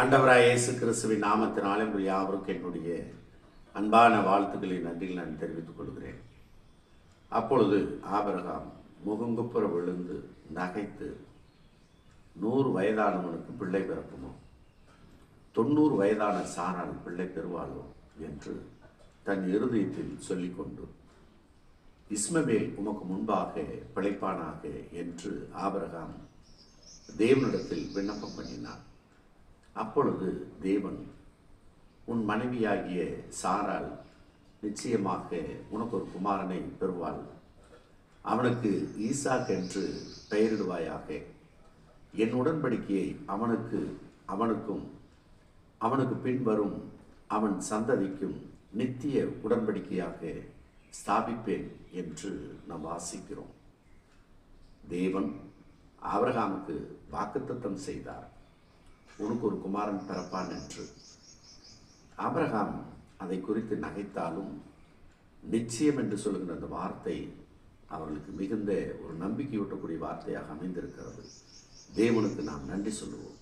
ஆண்டவராய் இயேசு கிறிஸ்துவின் நாமத்தினாலே உங்கள் யாவருக்கும் என்னுடைய அன்பான வாழ்த்துக்களை நன்றிகள் நான் தெரிவித்துக் கொள்கிறேன். அப்பொழுது ஆபிரகாம் முகங்குப்புற விழுந்து நகைத்து 100 வயதானவனுக்கு பிள்ளை பிறக்குமோ, 90 வயதான சாரால் பிள்ளை பெறுவாளோ என்று தன் இருதயத்தில் சொல்லிக்கொண்டு, இஸ்மவேல் உமக்கு முன்பாக பிழைப்பானாக என்று ஆபிரகாம் தேவனிடத்தில் விண்ணப்பம் பண்ணினான். அப்பொழுது தேவன், உன் மனைவியாகிய சாரால் நிச்சயமாக உனக்கு ஒரு குமாரனை பெறுவாள், அவனுக்கு ஈசாக் என்று பெயரிடுவாயாக, என் உடன்படிக்கையை அவனுக்கு பின்வரும் அவன் சந்ததிக்கும் நித்திய உடன்படிக்கையாக ஸ்தாபிப்பேன் என்று நாம் வாசிக்கிறோம். தேவன் ஆபிரகாமுக்கு வாக்குத்தத்தம் செய்தார், உனக்கு ஒரு குமாரன் பிறப்பான் என்று. ஆபிரகாம் அதை குறித்து நகைத்தாலும் நிச்சயம் என்று சொல்லுகிற அந்த வார்த்தை அவர்களுக்கு மிகுந்த ஒரு நம்பிக்கையூட்டக்கூடிய வார்த்தையாக அமைந்திருக்கிறது. தேவனுக்கு நாம் நன்றி சொல்லுவோம்.